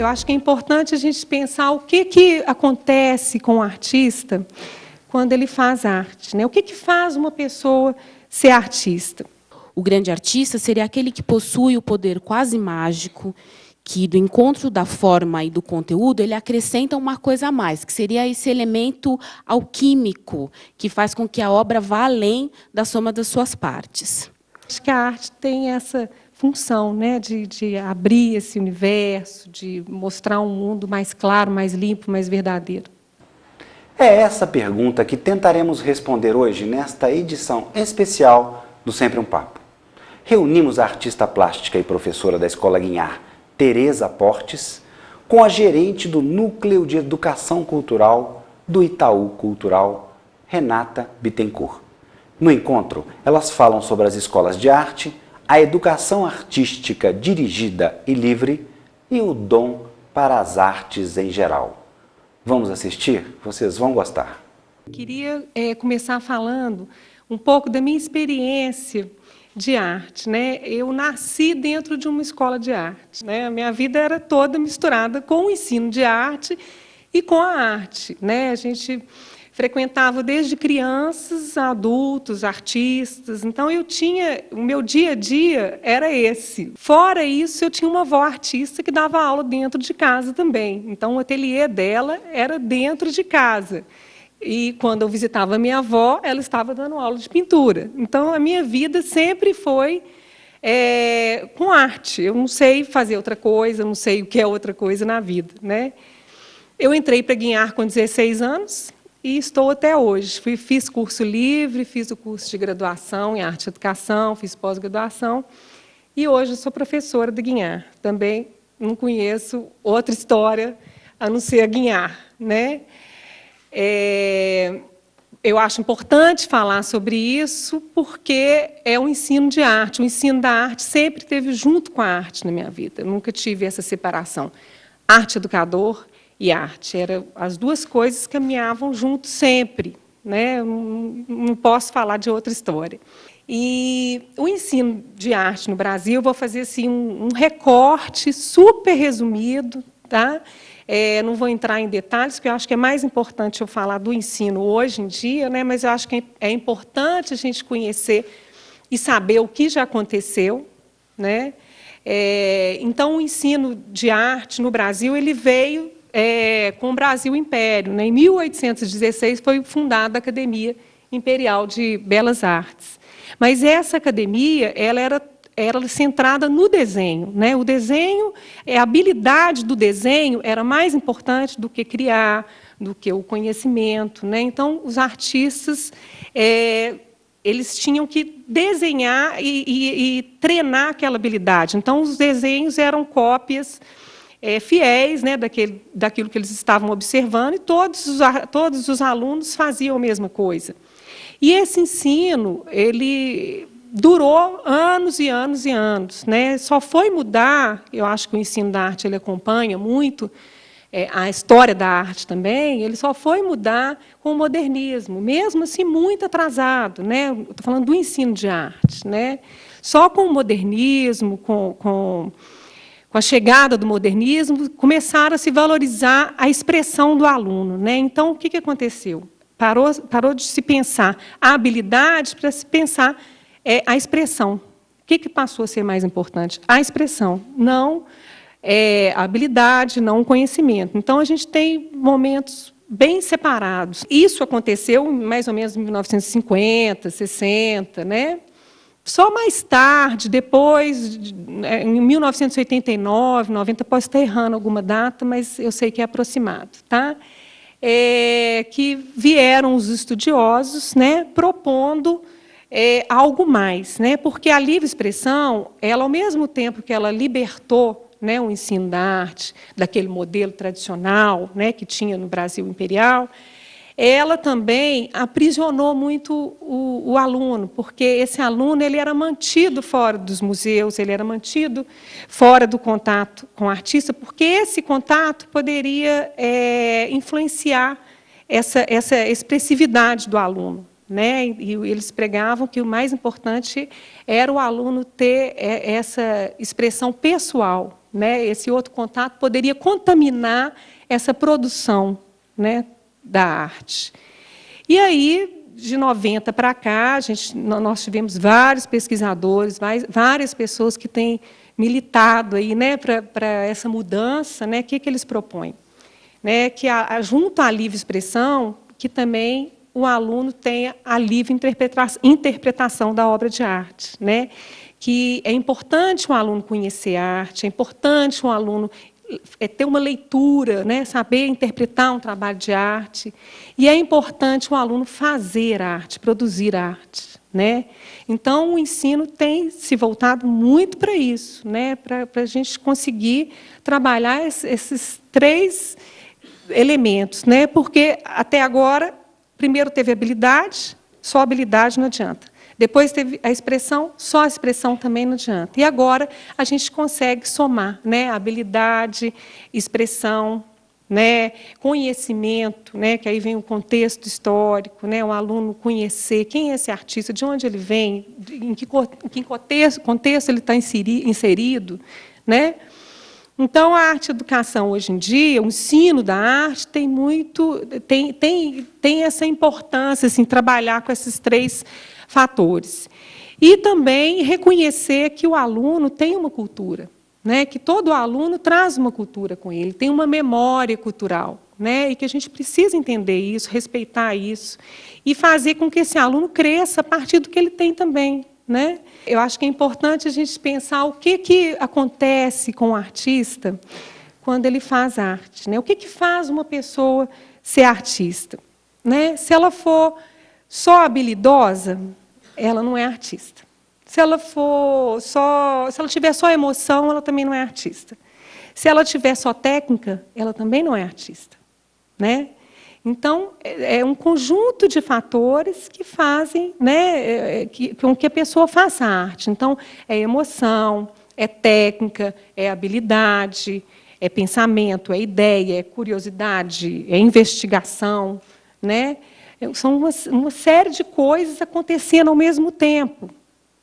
eu acho que é importante a gente pensar o que acontece com o artista quando ele faz arte, né? O que faz uma pessoa ser artista? O grande artista seria aquele que possui o poder quase mágico, que do encontro da forma e do conteúdo ele acrescenta uma coisa a mais, que seria esse elemento alquímico, que faz com que a obra vá além da soma das suas partes. Acho que a arte tem essa função, né, de abrir esse universo, de mostrar um mundo mais claro, mais limpo, mais verdadeiro. É essa pergunta que tentaremos responder hoje nesta edição especial do Sempre um Papo. Reunimos a artista plástica e professora da Escola Guinhar, Tereza Portes, com a gerente do Núcleo de Educação Cultural do Itaú Cultural, Renata Bittencourt. No encontro, elas falam sobre as escolas de arte, a educação artística dirigida e livre e o dom para as artes em geral. Vamos assistir? Vocês vão gostar. Queria começar falando um pouco da minha experiência de arte, né? Eu nasci dentro de uma escola de arte, né? A minha vida era toda misturada com o ensino de arte e com a arte, né? A gente frequentava desde crianças, adultos, artistas. Então o meu dia a dia era esse. Fora isso, eu tinha uma avó artista que dava aula dentro de casa também. Então o ateliê dela era dentro de casa. E quando eu visitava a minha avó, ela estava dando aula de pintura. Então a minha vida sempre foi com arte. Eu não sei fazer outra coisa, não sei o que é outra coisa na vida, né? Eu entrei para Guinhar com 16 anos. E estou até hoje. Fiz curso livre, fiz o curso de graduação em arte e educação, fiz pós-graduação. E hoje eu sou professora de Guinhar. Também não conheço outra história a não ser a Guinhar, né? Eu acho importante falar sobre isso porque é o ensino de arte. O ensino da arte sempre esteve junto com a arte na minha vida. Eu nunca tive essa separação. Arte-educador e arte. As duas coisas caminhavam junto sempre, né? Eu não posso falar de outra história. E o ensino de arte no Brasil, eu vou fazer assim, um recorte super resumido, tá? Não vou entrar em detalhes, porque eu acho que é mais importante eu falar do ensino hoje em dia, né? Mas eu acho que é importante a gente conhecer e saber o que já aconteceu, né? Então, o ensino de arte no Brasil ele veio com o Brasil Império, né? Em 1816 foi fundada a Academia Imperial de Belas Artes. Mas essa academia ela era centrada no desenho, né? O desenho, a habilidade do desenho era mais importante do que criar, do que o conhecimento, né? Então, os artistas eles tinham que desenhar e treinar aquela habilidade. Então, os desenhos eram cópias fiéis, né, daquilo que eles estavam observando, e todos os alunos faziam a mesma coisa. E esse ensino ele durou anos e anos e anos, né? Só foi mudar, eu acho que o ensino da arte ele acompanha muito a história da arte também, ele só foi mudar com o modernismo, mesmo assim muito atrasado, né? Estou falando do ensino de arte, né? Só com o modernismo, com a chegada do modernismo, começaram a se valorizar a expressão do aluno, né? Então, o que aconteceu? Parou de se pensar a habilidade para se pensar a expressão. O que passou a ser mais importante? A expressão, não a habilidade, não o conhecimento. Então, a gente tem momentos bem separados. Isso aconteceu mais ou menos em 1950, 60, né? Só mais tarde, depois, em 1989, 90, posso estar errando alguma data, mas eu sei que é aproximado, tá? Que vieram os estudiosos, né, propondo algo mais, né? Porque a livre expressão, ela, ao mesmo tempo que ela libertou, né, o ensino da arte, daquele modelo tradicional, né, que tinha no Brasil imperial, ela também aprisionou muito o aluno, porque esse aluno ele era mantido fora dos museus, ele era mantido fora do contato com o artista, porque esse contato poderia influenciar essa expressividade do aluno, né? E eles pregavam que o mais importante era o aluno ter essa expressão pessoal, né? Esse outro contato poderia contaminar essa produção, né, da arte. E aí, de 90 para cá, nós tivemos vários pesquisadores, várias pessoas que têm militado aí, né, para essa mudança, né? O que eles propõem? Né, que, junto à livre expressão, que também o aluno tenha a livre interpretação da obra de arte, né? Que é importante um aluno conhecer a arte, é importante um aluno ter uma leitura, né? Saber interpretar um trabalho de arte, e é importante um aluno fazer arte, produzir arte, né? Então, o ensino tem se voltado muito para isso, né? Para a gente conseguir trabalhar esses três elementos, né? Porque até agora, primeiro teve habilidade, só habilidade não adianta. Depois teve a expressão, só a expressão também não adianta. E agora a gente consegue somar, né? Habilidade, expressão, né? Conhecimento, né? Que aí vem o contexto histórico, né? O aluno conhecer quem é esse artista, de onde ele vem, em que contexto ele está inserido, né? Então, a arte-educação, hoje em dia, o ensino da arte tem essa importância, assim, trabalhar com esses três fatores. E também reconhecer que o aluno tem uma cultura, né? Que todo aluno traz uma cultura com ele, tem uma memória cultural, né? E que a gente precisa entender isso, respeitar isso, e fazer com que esse aluno cresça a partir do que ele tem também, né? Eu acho que é importante a gente pensar o que acontece com o artista quando ele faz arte, né? O que faz uma pessoa ser artista, né? Se ela for só habilidosa, ela não é artista. Se ela tiver só emoção, ela também não é artista. Se ela tiver só técnica, ela também não é artista, né? Então, é um conjunto de fatores que fazem, né, com que a pessoa faça arte. Então, é emoção, é técnica, é habilidade, é pensamento, é ideia, é curiosidade, é investigação, né? São uma série de coisas acontecendo ao mesmo tempo,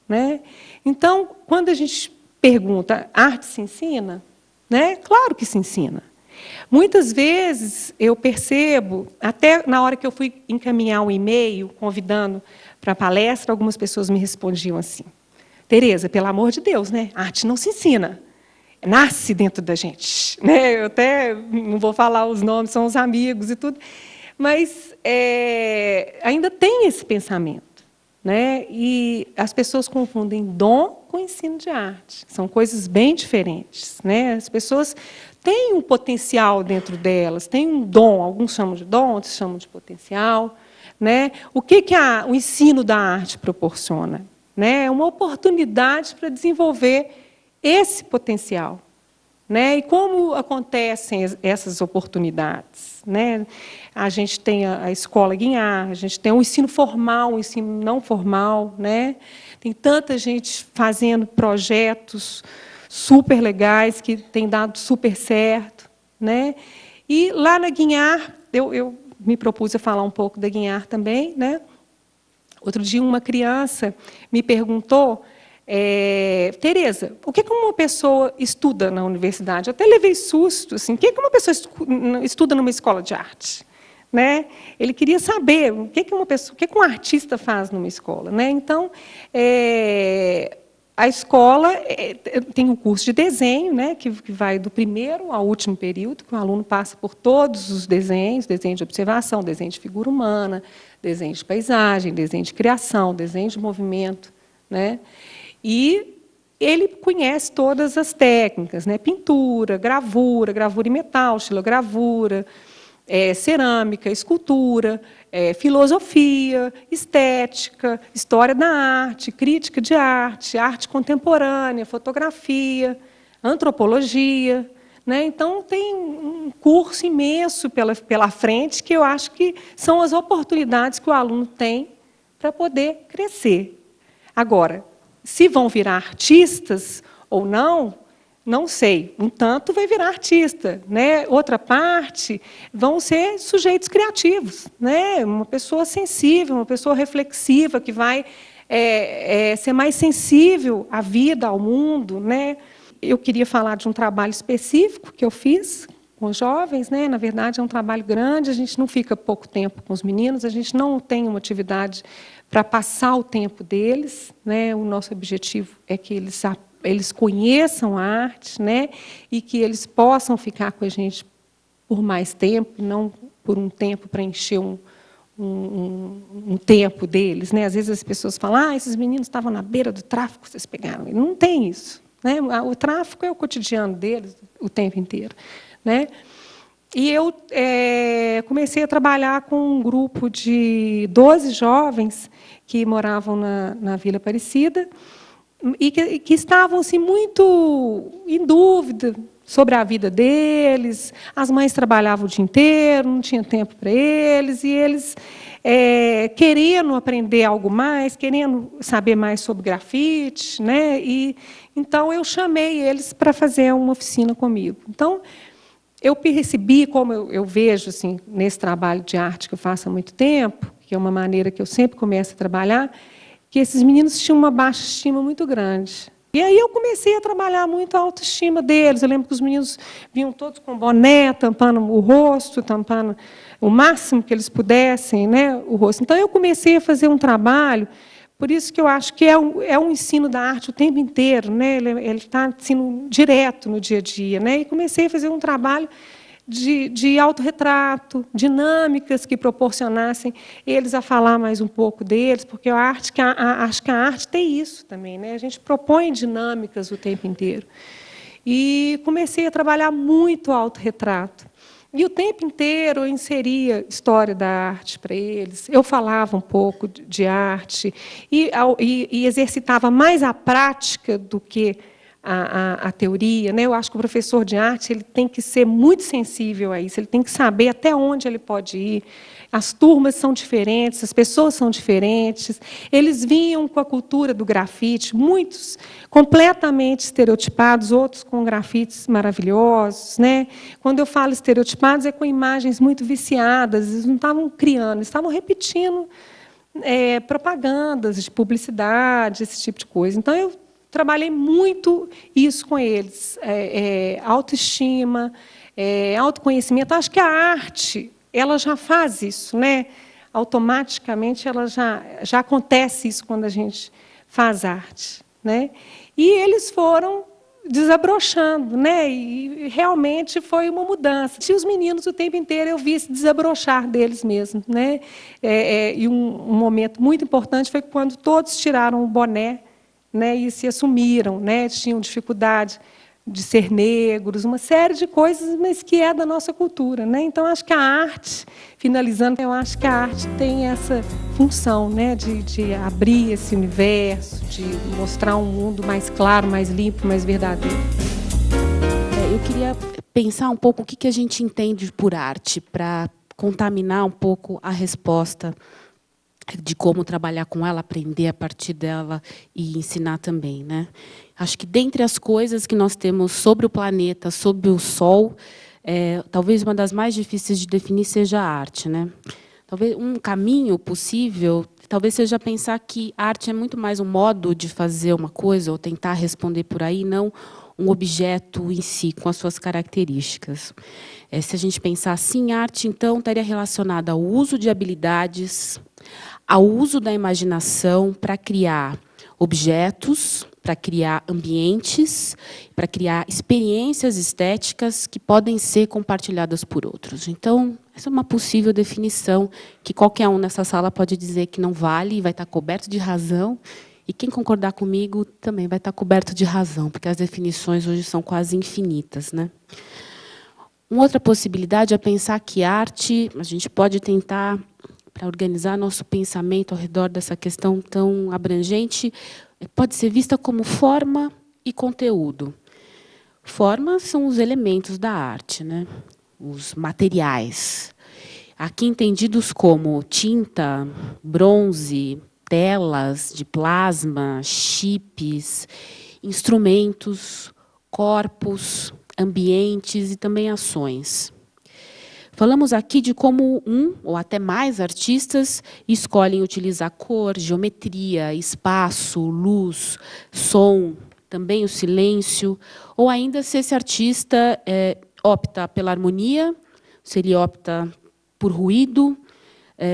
né? Então, quando a gente pergunta, arte se ensina? Né? Claro que se ensina. Muitas vezes eu percebo, até na hora que eu fui encaminhar um e-mail convidando para a palestra, algumas pessoas me respondiam assim: Tereza, pelo amor de Deus, né? Arte não se ensina, nasce dentro da gente, né? Eu até não vou falar os nomes, são os amigos e tudo, mas ainda tem esse pensamento, né? E as pessoas confundem dom com ensino de arte, são coisas bem diferentes, né? As pessoas têm um potencial dentro delas, têm um dom, alguns chamam de dom, outros chamam de potencial, né? O que o ensino da arte proporciona? Né? É uma oportunidade para desenvolver esse potencial, né? E como acontecem essas oportunidades, né? A gente tem a escola Guinhar, a gente tem o ensino formal, o ensino não formal, né? Tem tanta gente fazendo projetos super legais, que tem dado super certo, né? E lá na Guinhar, eu me propus a falar um pouco da Guinhar também, né? Outro dia uma criança me perguntou, Tereza, o que uma pessoa estuda na universidade? Eu até levei susto, assim, o que uma pessoa estuda numa escola de arte? Né? Ele queria saber o que um artista faz numa escola, né? Então, a escola tem um curso de desenho, né, que vai do primeiro ao último período, que o aluno passa por todos os desenhos, desenho de observação, desenho de figura humana, desenho de paisagem, desenho de criação, desenho de movimento, né? E ele conhece todas as técnicas, né? Pintura, gravura em metal, xilogravura, cerâmica, escultura, filosofia, estética, história da arte, crítica de arte, arte contemporânea, fotografia, antropologia, né? Então, tem um curso imenso pela frente, que eu acho que são as oportunidades que o aluno tem para poder crescer. Agora, se vão virar artistas ou não, não sei. Um tanto vai virar artista, né? Outra parte vão ser sujeitos criativos, né? Uma pessoa sensível, uma pessoa reflexiva, que vai ser mais sensível à vida, ao mundo, né? eu queria falar de um trabalho específico que eu fiz com os jovens, né? Na verdade, é um trabalho grande, a gente não fica pouco tempo com os meninos, a gente não tem uma atividade para passar o tempo deles, né? O nosso objetivo é que eles conheçam a arte, né? E que eles possam ficar com a gente por mais tempo, não por um tempo para encher um tempo deles, né? Às vezes as pessoas falam, esses meninos estavam na beira do tráfico, vocês pegaram. Não tem isso, né? O tráfico é o cotidiano deles o tempo inteiro, né? E eu comecei a trabalhar com um grupo de 12 jovens que moravam na Vila Aparecida e que estavam assim, muito em dúvida sobre a vida deles. As mães trabalhavam o dia inteiro, não tinha tempo para eles, e eles querendo aprender algo mais, querendo saber mais sobre grafite, né? E então eu chamei eles para fazer uma oficina comigo. Então eu percebi, como eu vejo assim, nesse trabalho de arte que eu faço há muito tempo, que é uma maneira que eu sempre começo a trabalhar, que esses meninos tinham uma baixa estima muito grande. E aí eu comecei a trabalhar muito a autoestima deles. Eu lembro que os meninos vinham todos com boné, tampando o rosto, tampando o máximo que eles pudessem, né, o rosto. Então, eu comecei a fazer um trabalho, por isso que eu acho que é um ensino da arte o tempo inteiro, né? Ele está sendo direto no dia a dia, né? E comecei a fazer um trabalho de autorretrato, dinâmicas que proporcionassem eles a falar mais um pouco deles, porque eu acho que a arte tem isso também, né? A gente propõe dinâmicas o tempo inteiro. E comecei a trabalhar muito autorretrato. E o tempo inteiro eu inseria história da arte para eles, eu falava um pouco de arte e exercitava mais a prática do que a teoria, né? Eu acho que o professor de arte ele tem que ser muito sensível a isso, ele tem que saber até onde ele pode ir. As turmas são diferentes, as pessoas são diferentes. Eles vinham com a cultura do grafite, muitos completamente estereotipados, outros com grafites maravilhosos, né? Quando eu falo estereotipados, é com imagens muito viciadas, eles não estavam criando, eles estavam repetindo propagandas de publicidade, esse tipo de coisa. Então, eu trabalhei muito isso com eles, autoestima, autoconhecimento. Acho que a arte ela já faz isso, né? Automaticamente ela já acontece isso quando a gente faz arte, né? E eles foram desabrochando, né? E realmente foi uma mudança. E os meninos o tempo inteiro eu vi esse desabrochar deles mesmos, né? E um momento muito importante foi quando todos tiraram o boné, né? E se assumiram, né? Tinham dificuldade de ser negros, uma série de coisas, mas que é da nossa cultura, né? Então, acho que a arte, finalizando, eu acho que a arte tem essa função, né? De abrir esse universo, de mostrar um mundo mais claro, mais limpo, mais verdadeiro. Eu queria pensar um pouco o que a gente entende por arte, para contaminar um pouco a resposta de como trabalhar com ela, aprender a partir dela e ensinar também, né? Acho que, dentre as coisas que nós temos sobre o planeta, sobre o Sol, talvez uma das mais difíceis de definir seja a arte, né? Talvez um caminho possível, talvez seja pensar que a arte é muito mais um modo de fazer uma coisa, ou tentar responder por aí, não um objeto em si, com as suas características. Se a gente pensar assim, a arte, então, estaria relacionada ao uso de habilidades, ao uso da imaginação para criar objetos, para criar ambientes, para criar experiências estéticas que podem ser compartilhadas por outros. Então, essa é uma possível definição que qualquer um nessa sala pode dizer que não vale e vai estar coberto de razão. E quem concordar comigo também vai estar coberto de razão, porque as definições hoje são quase infinitas, né? Uma outra possibilidade é pensar que arte, a gente pode tentar, para organizar nosso pensamento ao redor dessa questão tão abrangente, pode ser vista como forma e conteúdo. Forma são os elementos da arte, né? Os materiais. Aqui entendidos como tinta, bronze, telas de plasma, chips, instrumentos, corpos, ambientes e também ações. Falamos aqui de como um ou até mais artistas escolhem utilizar cor, geometria, espaço, luz, som, também o silêncio, ou ainda se esse artista opta pela harmonia, se ele opta por ruído,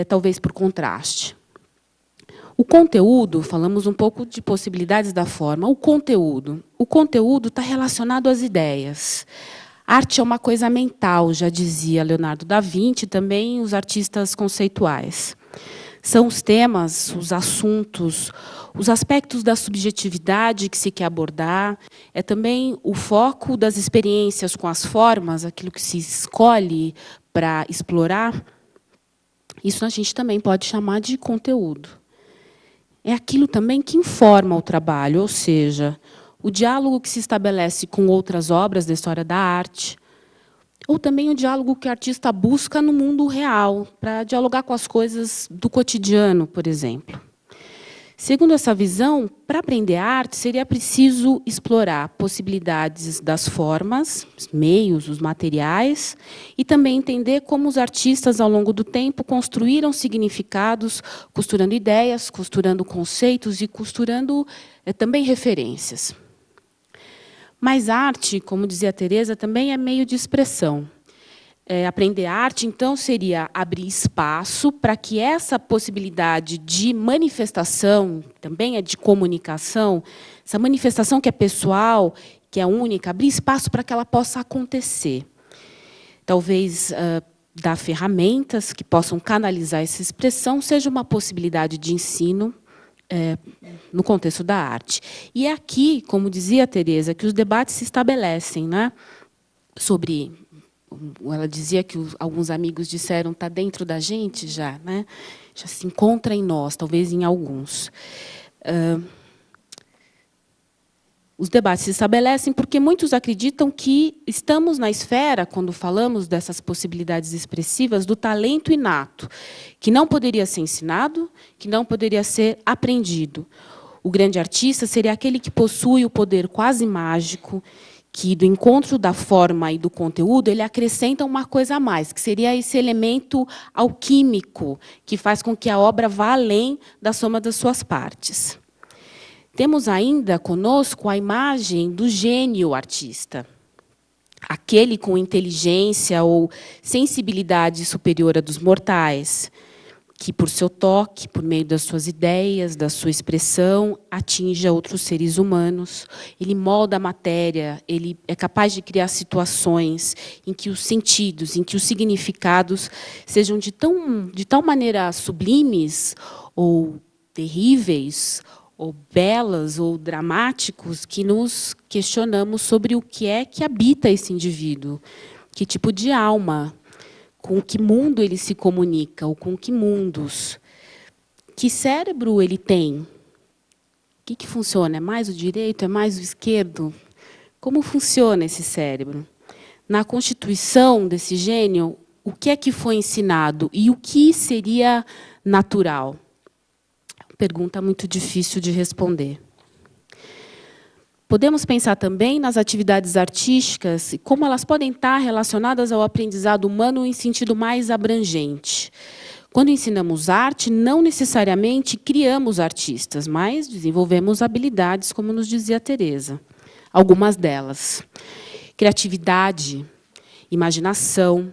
talvez por contraste. O conteúdo, falamos um pouco de possibilidades da forma. O conteúdo está relacionado às ideias. Arte é uma coisa mental, já dizia Leonardo da Vinci, também os artistas conceituais. São os temas, os assuntos, os aspectos da subjetividade que se quer abordar. É também o foco das experiências com as formas, aquilo que se escolhe para explorar. Isso a gente também pode chamar de conteúdo. É aquilo também que informa o trabalho, ou seja, o diálogo que se estabelece com outras obras da história da arte, ou também o diálogo que o artista busca no mundo real, para dialogar com as coisas do cotidiano, por exemplo. Segundo essa visão, para aprender arte, seria preciso explorar possibilidades das formas, os meios, os materiais, e também entender como os artistas, ao longo do tempo, construíram significados, costurando ideias, costurando conceitos e costurando também referências. Mas arte, como dizia a Teresa, também é meio de expressão. Aprender arte, então, seria abrir espaço para que essa possibilidade de manifestação, também é de comunicação, essa manifestação que é pessoal, que é única, abrir espaço para que ela possa acontecer. Talvez dar ferramentas que possam canalizar essa expressão seja uma possibilidade de ensino no contexto da arte. E é aqui, como dizia a Teresa, que os debates se estabelecem, né, sobre... Ela dizia que alguns amigos disseram está dentro da gente já, né? Já se encontra em nós, talvez em alguns. Os debates se estabelecem porque muitos acreditam que estamos na esfera, quando falamos dessas possibilidades expressivas, do talento inato, que não poderia ser ensinado, que não poderia ser aprendido. O grande artista seria aquele que possui o poder quase mágico, que do encontro da forma e do conteúdo, ele acrescenta uma coisa a mais, que seria esse elemento alquímico, que faz com que a obra vá além da soma das suas partes. Temos ainda conosco a imagem do gênio artista, aquele com inteligência ou sensibilidade superior à dos mortais, que, por seu toque, por meio das suas ideias, da sua expressão, atinge outros seres humanos. Ele molda a matéria, ele é capaz de criar situações em que os sentidos, em que os significados sejam de tal maneira sublimes ou terríveis, ou belas, ou dramáticos, que nos questionamos sobre o que é que habita esse indivíduo, que tipo de alma, com que mundo ele se comunica, ou com que mundos. Que cérebro ele tem? O que funciona? É mais o direito? É mais o esquerdo? Como funciona esse cérebro? Na constituição desse gênio, o que é que foi ensinado? E o que seria natural? Pergunta muito difícil de responder. Podemos pensar também nas atividades artísticas e como elas podem estar relacionadas ao aprendizado humano em sentido mais abrangente. Quando ensinamos arte, não necessariamente criamos artistas, mas desenvolvemos habilidades, como nos dizia a Teresa. Algumas delas. Criatividade, imaginação.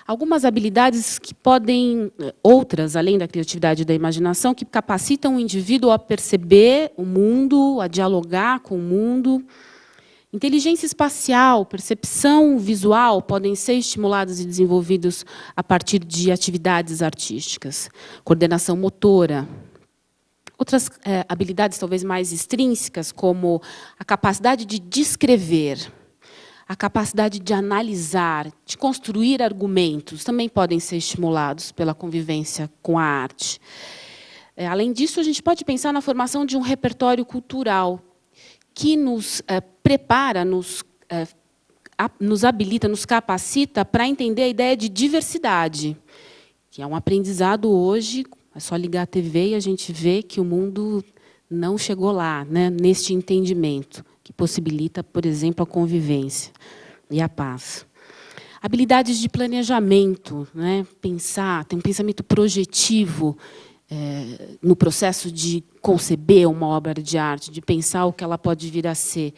Algumas habilidades que podem, outras, além da criatividade e da imaginação, que capacitam o indivíduo a perceber o mundo, a dialogar com o mundo. Inteligência espacial, percepção visual podem ser estimuladas e desenvolvidos a partir de atividades artísticas. Coordenação motora. Outras habilidades talvez mais extrínsecas, como a capacidade de descrever, a capacidade de analisar, de construir argumentos, também podem ser estimulados pela convivência com a arte. Além disso, a gente pode pensar na formação de um repertório cultural que nos prepara, nos habilita, nos capacita para entender a ideia de diversidade, que é um aprendizado hoje. É só ligar a TV e a gente vê que o mundo não chegou lá, né, neste entendimento, que possibilita, por exemplo, a convivência e a paz. Habilidades de planejamento, né? Pensar, ter um pensamento projetivo, no processo de conceber uma obra de arte, de pensar o que ela pode vir a ser.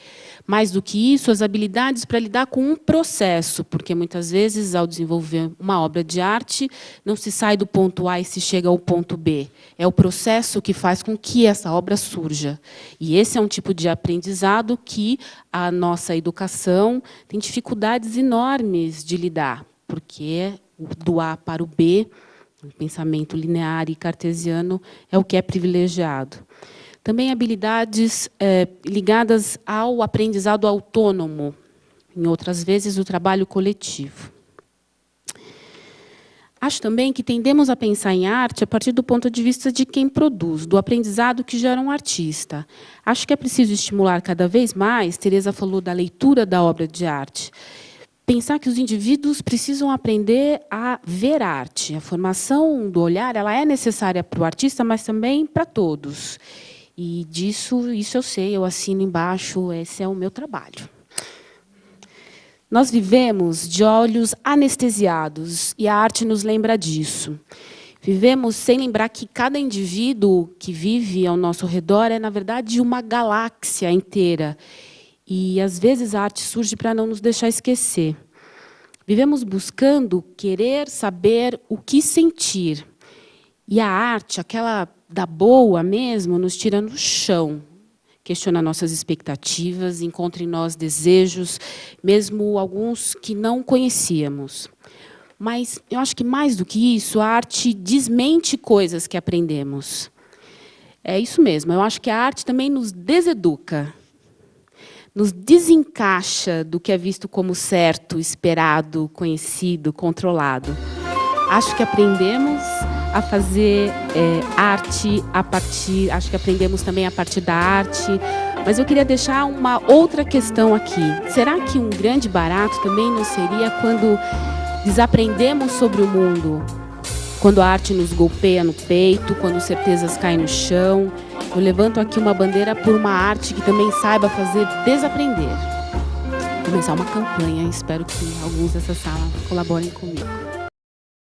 Mais do que isso, as habilidades para lidar com um processo, porque muitas vezes, ao desenvolver uma obra de arte, não se sai do ponto A e se chega ao ponto B. É o processo que faz com que essa obra surja. E esse é um tipo de aprendizado que a nossa educação tem dificuldades enormes de lidar, porque do A para o B, o pensamento linear e cartesiano é o que é privilegiado. Também habilidades ligadas ao aprendizado autônomo, em outras vezes o trabalho coletivo. Acho também que tendemos a pensar em arte a partir do ponto de vista de quem produz, do aprendizado que gera um artista. Acho que é preciso estimular cada vez mais, Teresa falou da leitura da obra de arte, pensar que os indivíduos precisam aprender a ver arte. A formação do olhar ela é necessária para o artista, mas também para todos. E isso eu sei, eu assino embaixo, esse é o meu trabalho. Nós vivemos de olhos anestesiados, e a arte nos lembra disso. Vivemos sem lembrar que cada indivíduo que vive ao nosso redor é, na verdade, uma galáxia inteira. E, às vezes, a arte surge para não nos deixar esquecer. Vivemos buscando querer saber o que sentir. E a arte, aquela da boa mesmo, nos tira no chão. Questiona nossas expectativas, encontra em nós desejos, mesmo alguns que não conhecíamos. Mas eu acho que, mais do que isso, a arte desmente coisas que aprendemos. É isso mesmo, eu acho que a arte também nos deseduca. Nos desencaixa do que é visto como certo, esperado, conhecido, controlado. Acho que aprendemos a fazer arte a partir... Acho que aprendemos também a partir da arte. Mas eu queria deixar uma outra questão aqui. Será que um grande barato também não seria quando desaprendemos sobre o mundo? Quando a arte nos golpeia no peito, quando certezas caem no chão. Eu levanto aqui uma bandeira por uma arte que também saiba fazer desaprender. Vou começar uma campanha, espero que alguns dessa sala colaborem comigo.